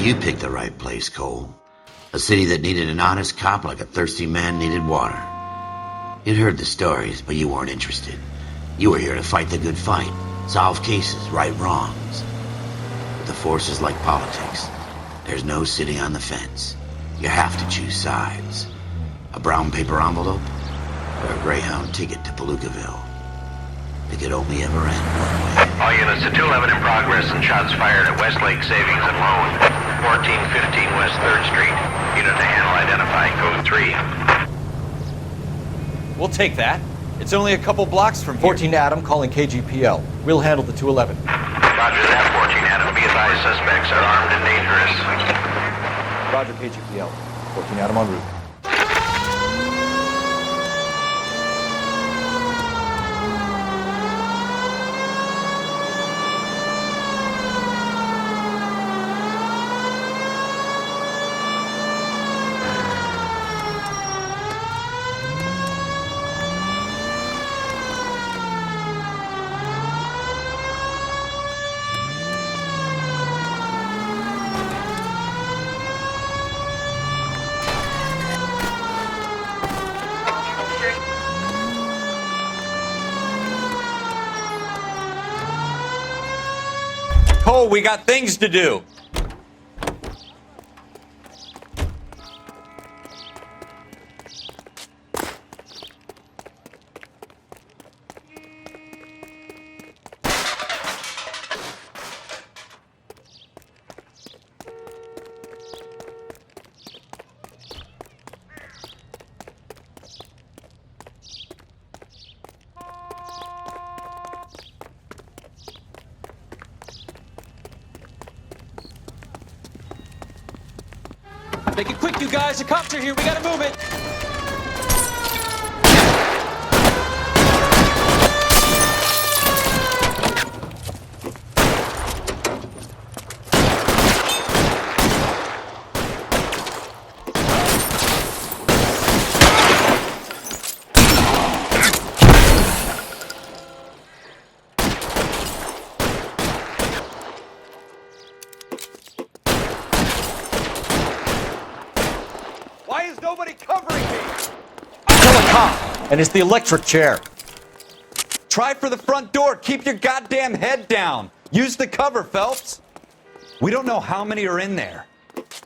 you picked the right place, Cole. A city that needed an honest cop like a thirsty man needed water. You'd heard the stories, but you weren't interested. You were here to fight the good fight, solve cases, right wrongs. But the force is like politics. There's no sitting on the fence. You have to choose sides. A brown paper envelope or a Greyhound ticket to Palookaville. It could only ever end one way. All units to 211 in progress and shots fired at Westlake Savings and Loan, 1415 West 3rd Street. Unit to handle identifying code 3. We'll take that. It's only a couple blocks from here. 14 Adam calling KGPL. We'll handle the 211. Roger that, 14 Adam. Be advised, suspects are armed and dangerous. Roger, KGPL. 14 Adam en route. Cole, we got things to do. Make it quick, you guys. The cops are here. We gotta move it. Why is nobody covering me? Kill a cop, and it's the electric chair. Try for the front door. Keep your goddamn head down. Use the cover, Phelps. We don't know how many are in there.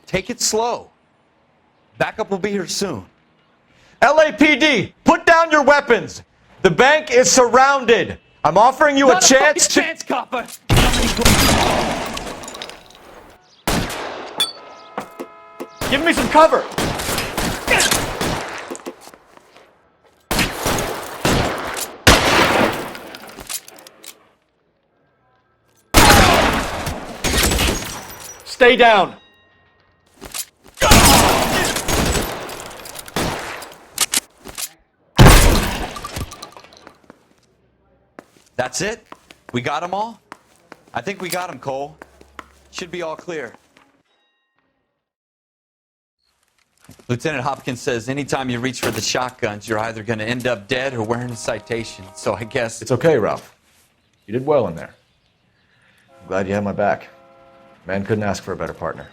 Take it slow. Backup will be here soon. LAPD, put down your weapons. The bank is surrounded. I'm offering you a chance to... chance, copper. Give me some cover. Stay down. That's it? We got them all? I think we got them, Cole. Should be all clear. Lieutenant Hopkins says anytime you reach for the shotguns, you're either going to end up dead or wearing a citation. So I guess... It's okay, Ralph. You did well in there. I'm glad you had my back. Man couldn't ask for a better partner.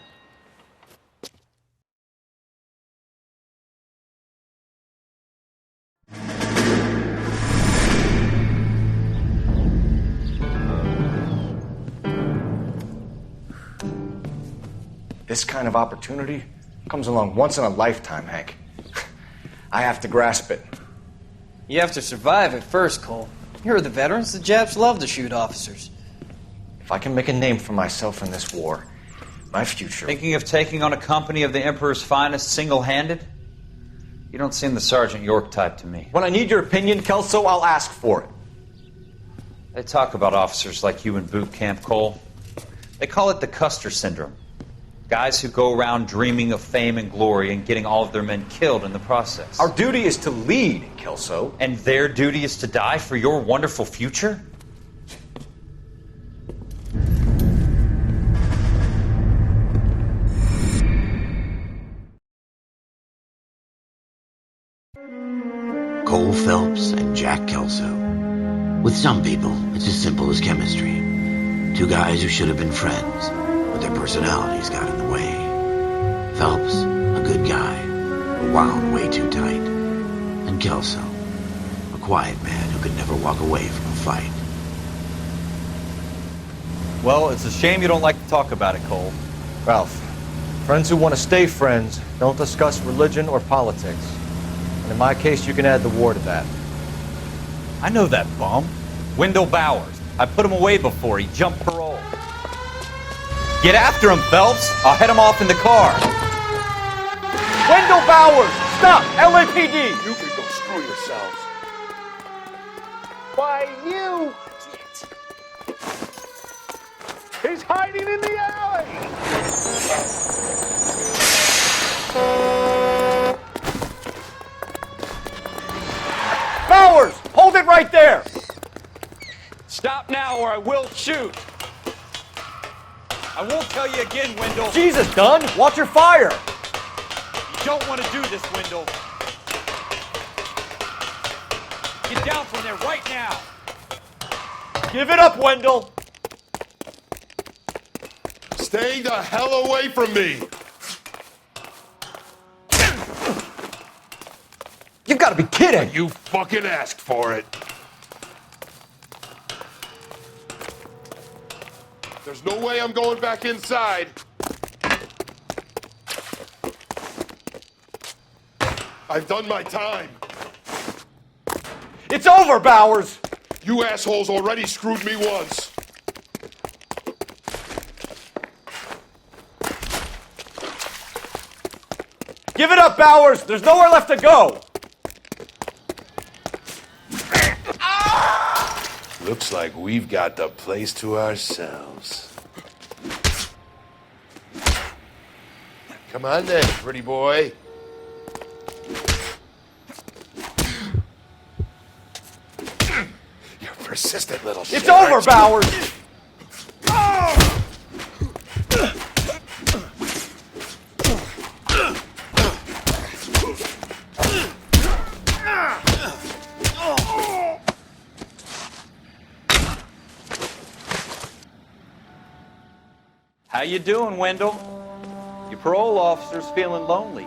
This kind of opportunity comes along once in a lifetime, Hank. I have to grasp it. You have to survive at first, Cole. Here are the veterans. The Japs love to shoot officers. If I can make a name for myself in this war, my future... Thinking of taking on a company of the Emperor's finest single-handed? You don't seem the Sergeant York type to me. When I need your opinion, Kelso, I'll ask for it. They talk about officers like you in boot camp, Cole. They call it the Custer Syndrome. Guys who go around dreaming of fame and glory and getting all of their men killed in the process. Our duty is to lead, Kelso. And their duty is to die for your wonderful future? Cole Phelps and Jack Kelso. With some people, it's as simple as chemistry. Two guys who should have been friends, but their personalities got in the way. Phelps, a good guy, but wound way too tight. And Kelso, a quiet man who could never walk away from a fight. Well, it's a shame you don't like to talk about it, Cole. Ralph, friends who want to stay friends don't discuss religion or politics. And in my case, you can add the war to that. I know that bum. Wendell Bowers. I put him away before. He jumped parole. Get after him, Phelps. I'll head him off in the car. Wendell Bowers! Stop! LAPD! You can go screw yourselves. Why, you... He's hiding in the alley! Bowers! Hold it right there! Stop now or I will shoot. I won't tell you again, Wendell. Jesus, Dunn! Watch your fire! You don't want to do this, Wendell. Get down from there right now. Give it up, Wendell! Stay the hell away from me! You've got to be kidding! You fucking asked for it. There's no way I'm going back inside. I've done my time. It's over, Bowers! You assholes already screwed me once. Give it up, Bowers! There's nowhere left to go! Looks like we've got the place to ourselves. Come on then, pretty boy. You're persistent little shit. It's over, Bowers! How you doing, Wendell? Your parole officer's feeling lonely.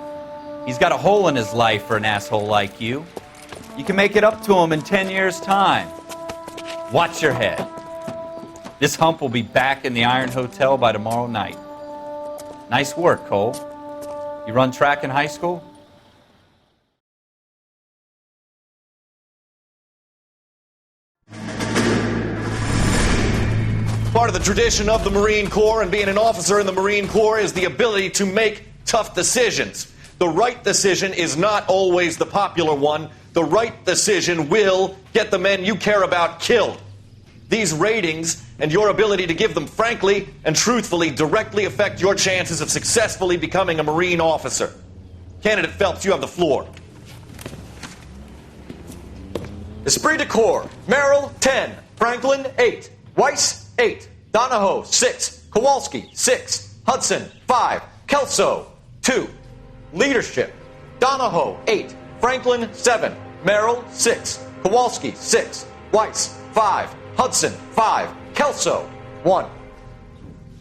He's got a hole in his life for an asshole like you. You can make it up to him in 10 years' time. Watch your head. This hump will be back in the Iron Hotel by tomorrow night. Nice work, Cole. You run track in high school? Part of the tradition of the Marine Corps and being an officer in the Marine Corps is the ability to make tough decisions. The right decision is not always the popular one. The right decision will get the men you care about killed. These ratings and your ability to give them frankly and truthfully directly affect your chances of successfully becoming a Marine officer. Candidate Phelps, you have the floor. Esprit de Corps, Merrill, 10. Franklin, 8. Weiss, 8. Donahoe, 6. Kowalski, 6. Hudson, 5. Kelso, 2. Leadership, Donahoe, 8. Franklin, 7. Merrill, 6. Kowalski, 6. Weiss, 5. Hudson, 5. Kelso, 1.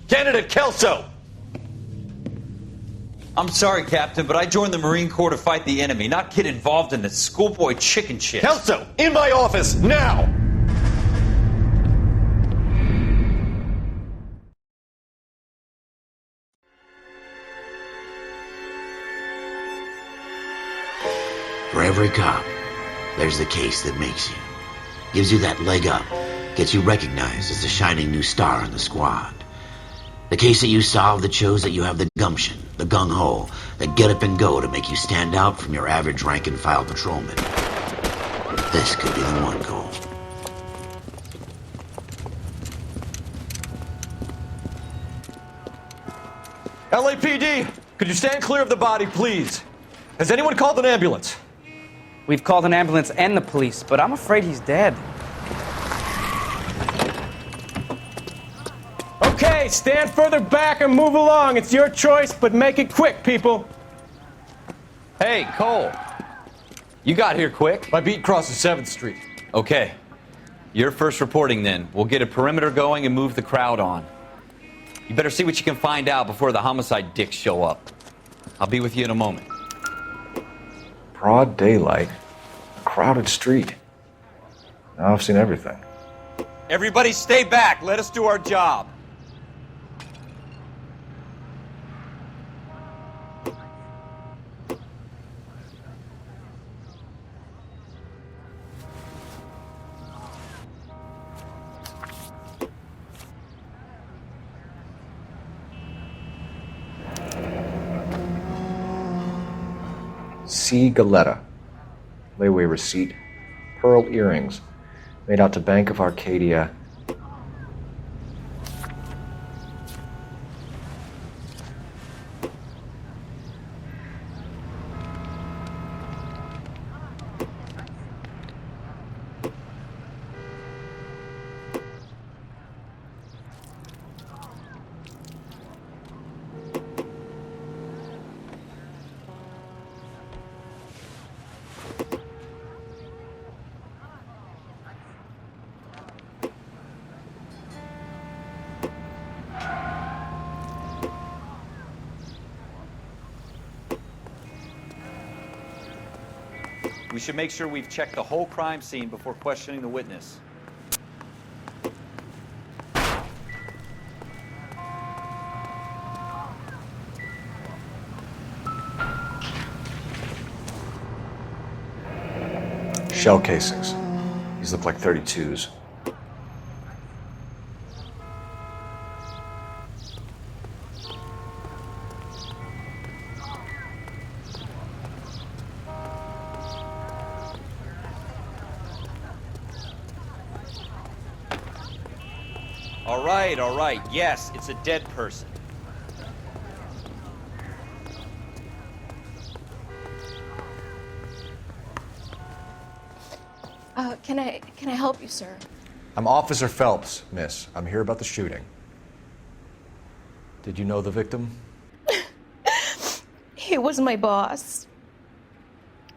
Candidate Kelso! I'm sorry, Captain, but I joined the Marine Corps to fight the enemy, not get involved in this schoolboy chicken shit. Kelso, in my office, now! For every cop, there's the case that makes you. Gives you that leg up. Gets you recognized as the shining new star in the squad. The case that you solve that shows that you have the gumption, the gung-ho, that get up and go to make you stand out from your average rank-and-file patrolman. This could be the one, Cole. LAPD, could you stand clear of the body, please? Has anyone called an ambulance? We've called an ambulance and the police, but I'm afraid he's dead. Okay, stand further back and move along. It's your choice, but make it quick, people. Hey, Cole. You got here quick. My beat crosses 7th Street. Okay. You're first reporting then. We'll get a perimeter going and move the crowd on. You better see what you can find out before the homicide dicks show up. I'll be with you in a moment. Broad daylight, a crowded street. Now I've seen everything. Everybody stay back. Let us do our job. C. Galetta. Layaway receipt. Pearl earrings. Made out to Bank of Arcadia. We should make sure we've checked the whole crime scene before questioning the witness. Shell casings. These look like 32s. All right. Yes, it's a dead person. Can I help you, sir? I'm Officer Phelps, miss. I'm here about the shooting. Did you know the victim? He was my boss,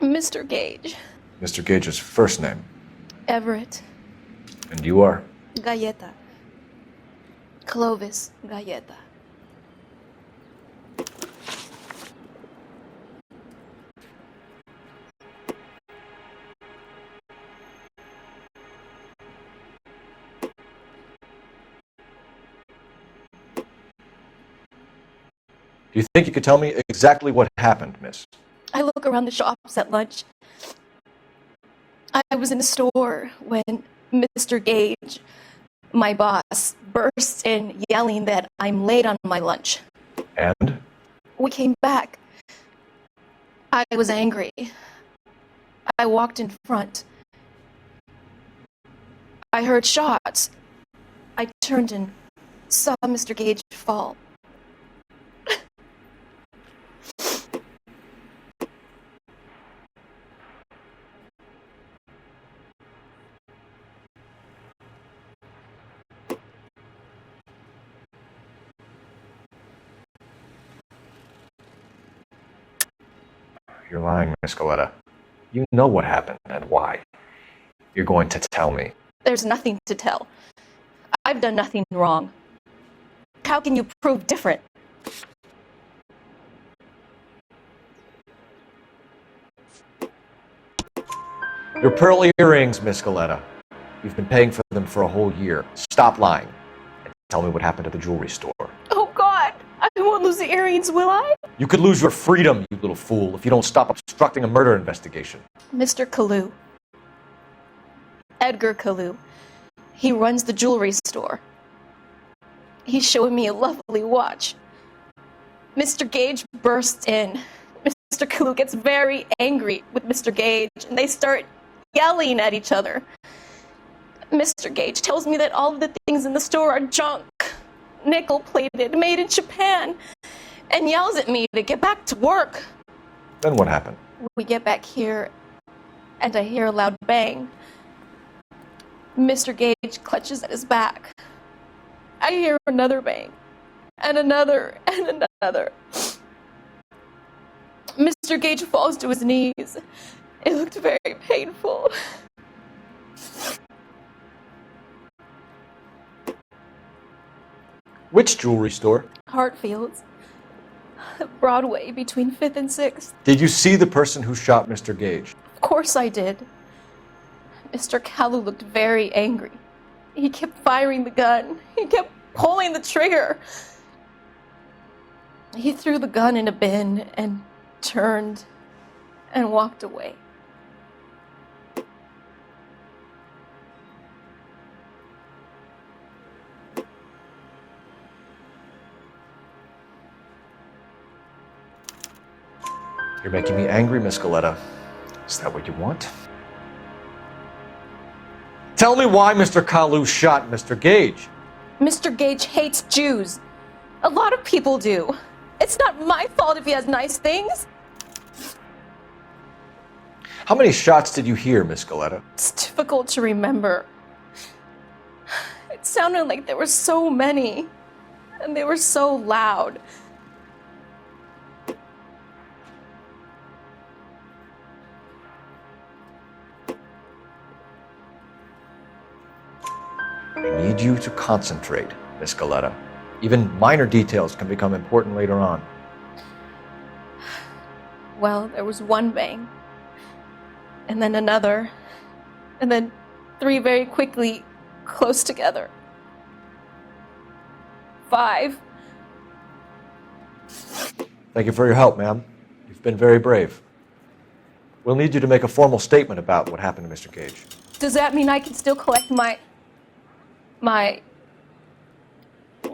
Mr. Gage. Mr. Gage's first name. Everett. And you are? Galleta. Clovis Galleta. Do you think you could tell me exactly what happened, miss? I look around the shops at lunch. I was in a store when Mr. Gage, my boss, bursts in yelling that I'm late on my lunch. And? We came back. I was angry. I walked in front. I heard shots. I turned and saw Mr. Gage fall. You're lying, Miss Galetta. You know what happened and why. You're going to tell me. There's nothing to tell. I've done nothing wrong. How can you prove different? Your pearl earrings, Miss Galetta. You've been paying for them for a whole year. Stop lying and tell me what happened at the jewelry store. Oh, God! I won't lose the earrings, will I? You could lose your freedom, you little fool, if you don't stop obstructing a murder investigation. Mr. Kalu. Edgar Kalu. He runs the jewelry store. He's showing me a lovely watch. Mr. Gage bursts in. Mr. Kalu gets very angry with Mr. Gage, and they start yelling at each other. Mr. Gage tells me that all of the things in the store are junk, nickel-plated, made in Japan, and yells at me to get back to work. Then what happened? We get back here, and I hear a loud bang. Mr. Gage clutches at his back. I hear another bang, and another, and another. Mr. Gage falls to his knees. It looked very painful. Which jewelry store? Hartfield's. Broadway between 5th and 6th. Did you see the person who shot Mr. Gage? Of course I did. Mr. Kalu looked very angry. He kept firing the gun. He kept pulling the trigger. He threw the gun in a bin and turned and walked away. You're making me angry, Miss Galetta. Is that what you want? Tell me why Mr. Kalu shot Mr. Gage. Mr. Gage hates Jews. A lot of people do. It's not my fault if he has nice things. How many shots did you hear, Miss Galetta? It's difficult to remember. It sounded like there were so many, and they were so loud. I need you to concentrate, Miss Galetta. Even minor details can become important later on. Well, there was one bang, and then another, and then 3 very quickly, close together. 5. Thank you for your help, ma'am. You've been very brave. We'll need you to make a formal statement about what happened to Mr. Gage. Does that mean I can still collect my...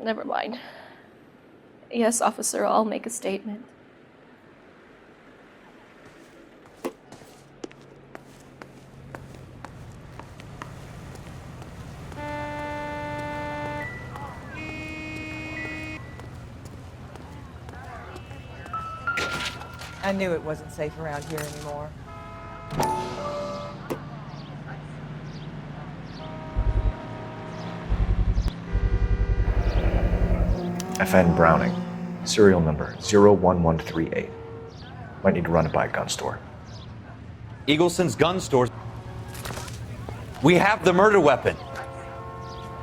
Never mind. Yes, officer, I'll make a statement. I knew it wasn't safe around here anymore. FN Browning, serial number 01138. Might need to run it by a gun store. Eagleson's gun store. We have the murder weapon.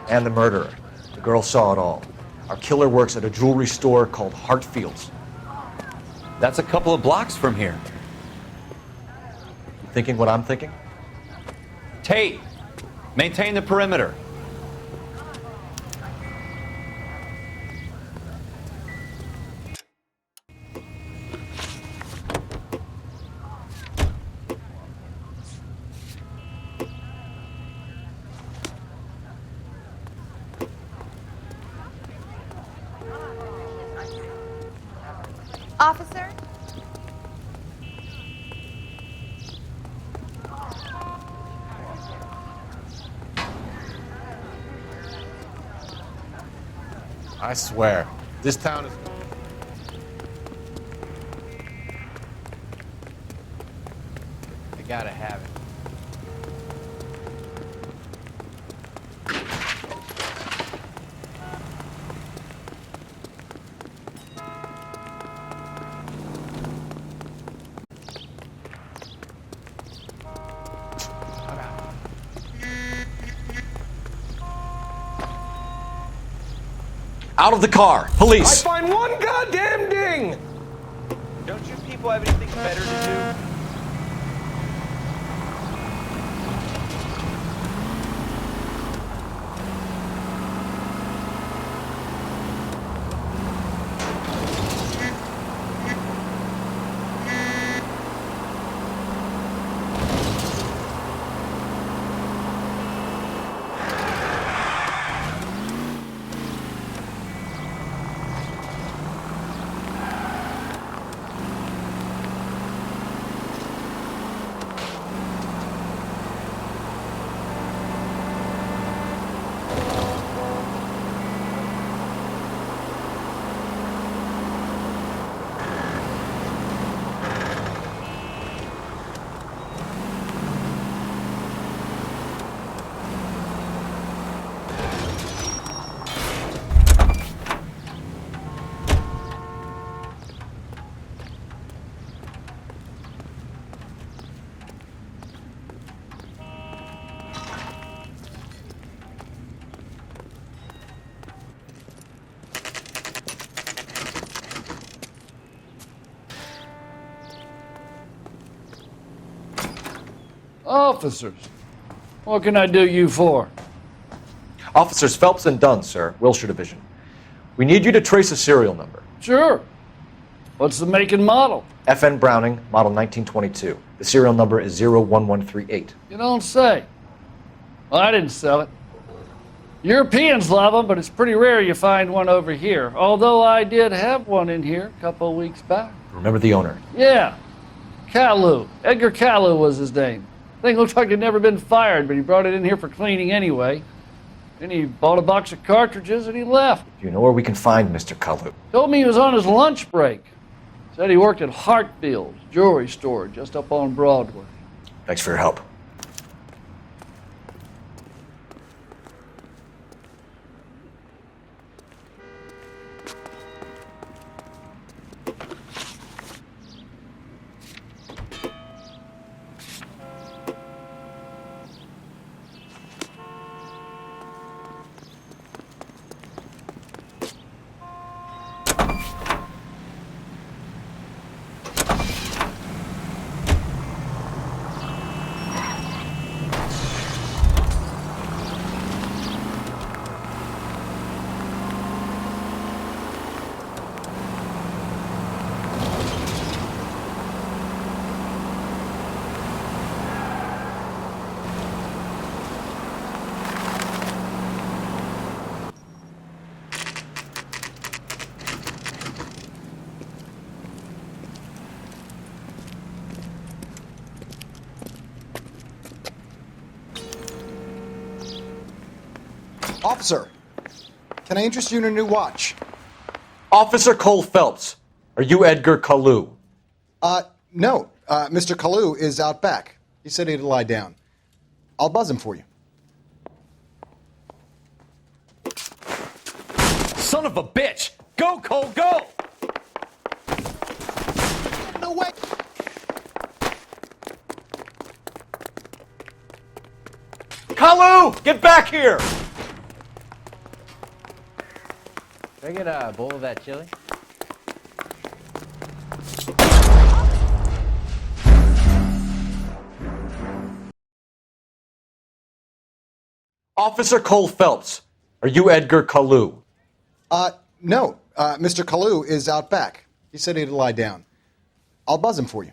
And the murderer. The girl saw it all. Our killer works at a jewelry store called Hartfield's. That's a couple of blocks from here. You thinking what I'm thinking? Tate, maintain the perimeter. Officer? I swear, this town is... I gotta have it. Out of the car! Police! I find one goddamn ding! Don't you people have anything better to do? Officers, what can I do you for? Officers Phelps and Dunn, sir, Wilshire Division. We need you to trace a serial number. Sure. What's the make and model? FN Browning, model 1922. The serial number is 01138. You don't say. Well, I didn't sell it. Europeans love them, but it's pretty rare you find one over here. Although I did have one in here a couple of weeks back. Remember the owner? Yeah. Kalu. Edgar Kalu was his name. Thing looks like he'd never been fired, but he brought it in here for cleaning anyway. Then he bought a box of cartridges and he left. Do you know where we can find Mr. Kalu? Told me he was on his lunch break. Said he worked at Hartfield's jewelry store just up on Broadway. Thanks for your help. Officer, can I interest you in a new watch? Officer Cole Phelps, are you Edgar Kalu? No. Mr. Kalu is out back. He said he'd lie down. I'll buzz him for you. Son of a bitch! Go, Cole, go! No way! Kalu, get back here! Can I get a bowl of that chili? Officer Cole Phelps, are you Edgar Kalu? No. Mr. Kalu is out back. He said he'd lie down. I'll buzz him for you.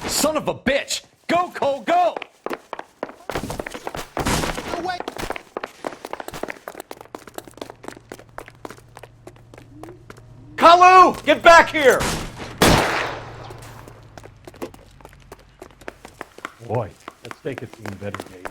Son of a bitch! Go, Cole, go! No way! Kalu, get back here! Boy, let's take it to better days.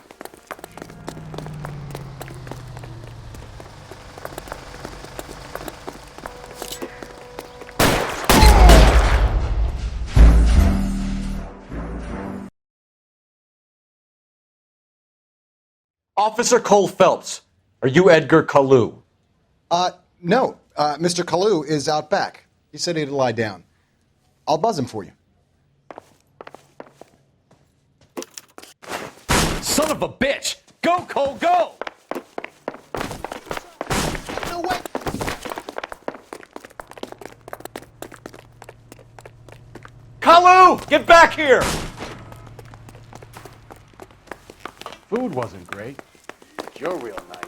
Officer Cole Phelps, are you Edgar Kalu? No. Mr. Kalu is out back. He said he'd lie down. I'll buzz him for you. Son of a bitch! Go, Cole, go! No way! Kalu, get back here! Food wasn't great. But you're real nice.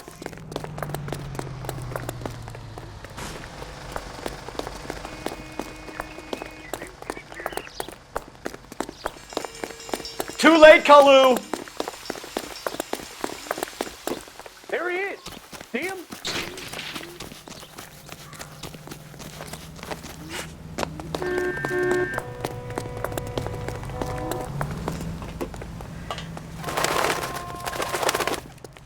Too late, Kalu! There he is. See him?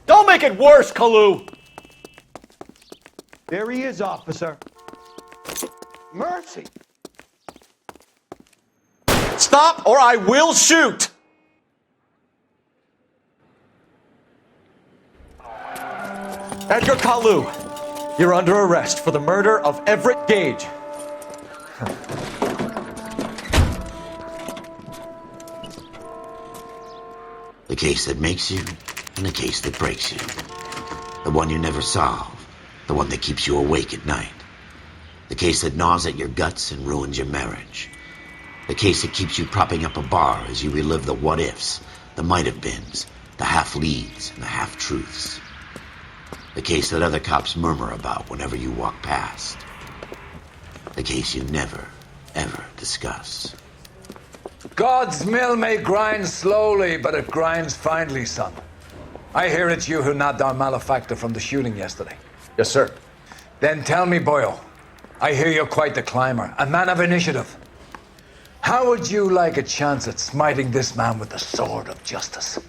Don't make it worse, Kalu! There he is, officer. Mercy. Stop or I will shoot! Edgar Kalu, you're under arrest for the murder of Everett Gage. The case that makes you, and the case that breaks you. The one you never solve. The one that keeps you awake at night. The case that gnaws at your guts and ruins your marriage. The case that keeps you propping up a bar as you relive the what-ifs, the might-have-beens, the half-leads, and the half-truths. The case that other cops murmur about whenever you walk past. The case you never, ever discuss. God's mill may grind slowly, but it grinds finely, son. I hear it's you who nabbed our malefactor from the shooting yesterday. Yes, sir. Then tell me, Boyle, I hear you're quite the climber, a man of initiative. How would you like a chance at smiting this man with the sword of justice?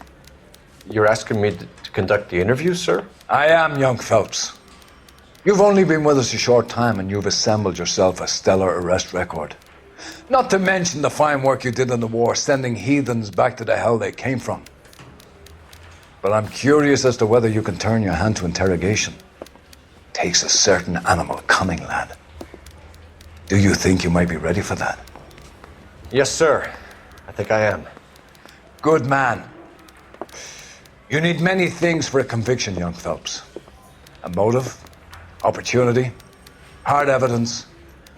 You're asking me to conduct the interview, sir? I am, young Phelps. You've only been with us a short time and you've assembled yourself a stellar arrest record. Not to mention the fine work you did in the war, sending heathens back to the hell they came from. But I'm curious as to whether you can turn your hand to interrogation. Takes a certain animal cunning, lad. Do you think you might be ready for that? Yes, sir. I think I am. Good man. You need many things for a conviction, young Phelps. A motive, opportunity, hard evidence,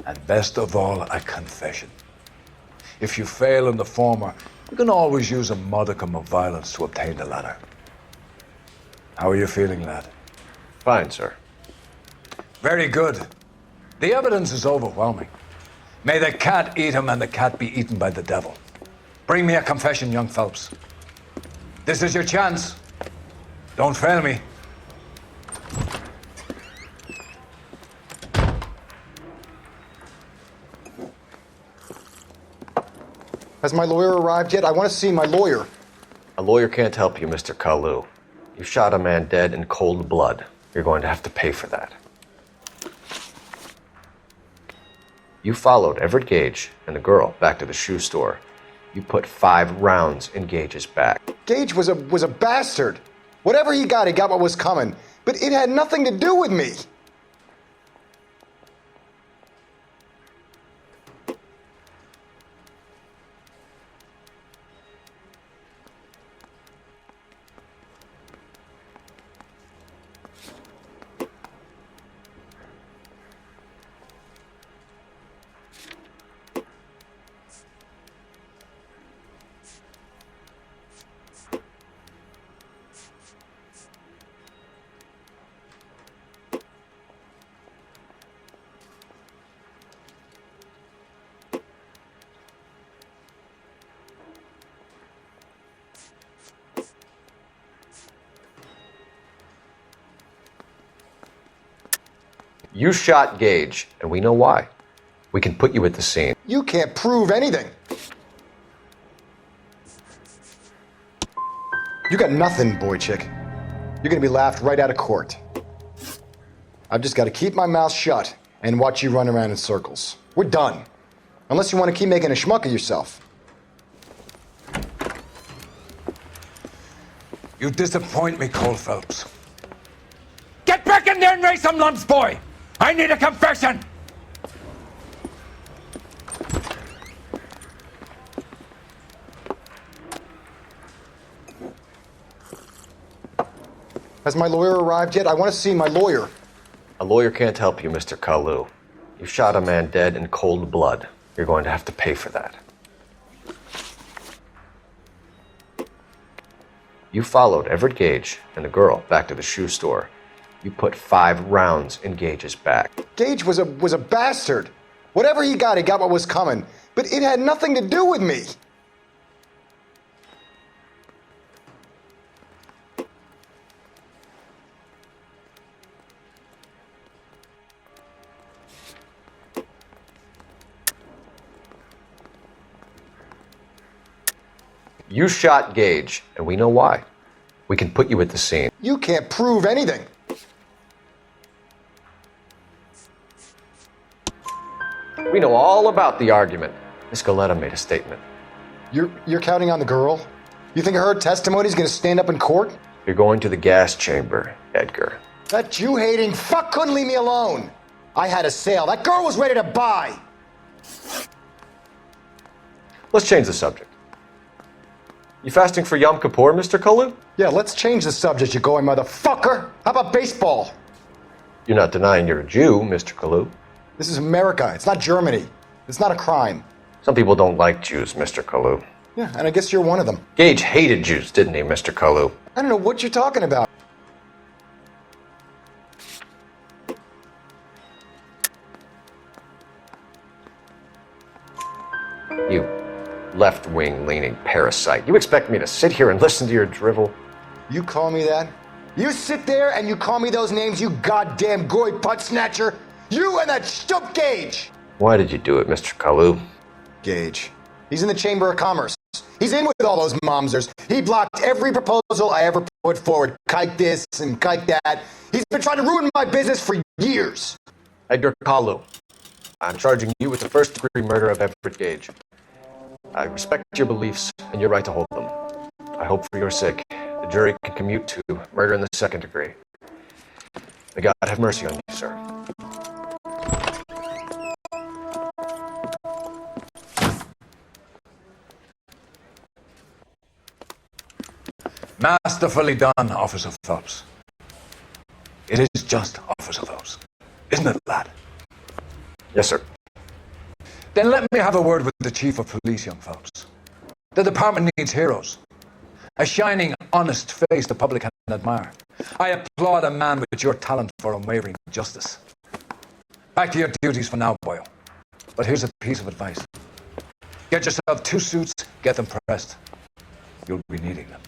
and best of all, a confession. If you fail in the former, you can always use a modicum of violence to obtain the latter. How are you feeling, lad? Fine, sir. Very good. The evidence is overwhelming. May the cat eat him and the cat be eaten by the devil. Bring me a confession, young Phelps. This is your chance. Don't fail me. Has my lawyer arrived yet? I want to see my lawyer. A lawyer can't help you, Mr. Kalu. You shot a man dead in cold blood. You're going to have to pay for that. You followed Everett Gage and the girl back to the shoe store. You put 5 rounds in Gage's back. Gage was a bastard. Whatever he got what was coming. But it had nothing to do with me. You shot Gage, and we know why. We can put you at the scene. You can't prove anything. You got nothing, boy chick. You're gonna be laughed right out of court. I've just got to keep my mouth shut and watch you run around in circles. We're done. Unless you want to keep making a schmuck of yourself. You disappoint me, Cole Phelps. Get back in there and raise some lumps, boy! I need a confession! Has my lawyer arrived yet? I want to see my lawyer. A lawyer can't help you, Mr. Kalu. You shot a man dead in cold blood. You're going to have to pay for that. You followed Everett Gage and the girl back to the shoe store. You put 5 rounds in Gage's back. Gage was a bastard. Whatever he got what was coming. But it had nothing to do with me. You shot Gage, and we know why. We can put you at the scene. You can't prove anything. We know all about the argument. Miss Galetta made a statement. You're counting on the girl? You think her testimony is going to stand up in court? You're going to the gas chamber, Edgar. That Jew-hating fuck couldn't leave me alone. I had a sale. That girl was ready to buy. Let's change the subject. You fasting for Yom Kippur, Mr. Kalu? Yeah, let's change the subject, you going motherfucker. How about baseball? You're not denying you're a Jew, Mr. Kalu. This is America. It's not Germany. It's not a crime. Some people don't like Jews, Mr. Kalu. Yeah, and I guess you're one of them. Gage hated Jews, didn't he, Mr. Kalu? I don't know what you're talking about. You left-wing leaning parasite. You expect me to sit here and listen to your drivel? You call me that? You sit there and you call me those names, you goddamn goy putt snatcher? You and that stump Gage! Why did you do it, Mr. Kalu? Gage. He's in the Chamber of Commerce. He's in with all those momsers. He blocked every proposal I ever put forward. Kike this and kike that. He's been trying to ruin my business for years. Edgar Kalu, I'm charging you with the first-degree murder of Everett Gage. I respect your beliefs and your right to hold them. I hope for your sake the jury can commute to murder in the second degree. May God have mercy on you, sir. Masterfully done, Officer Phelps. It is just Officer Phelps. Isn't it, lad? Yes, sir. Then let me have a word with the Chief of Police, young Phelps. The department needs heroes. A shining, honest face the public can admire. I applaud a man with your talent for unwavering justice. Back to your duties for now, boyo. But here's a piece of advice. Get yourself 2 suits, get them pressed. You'll be needing them.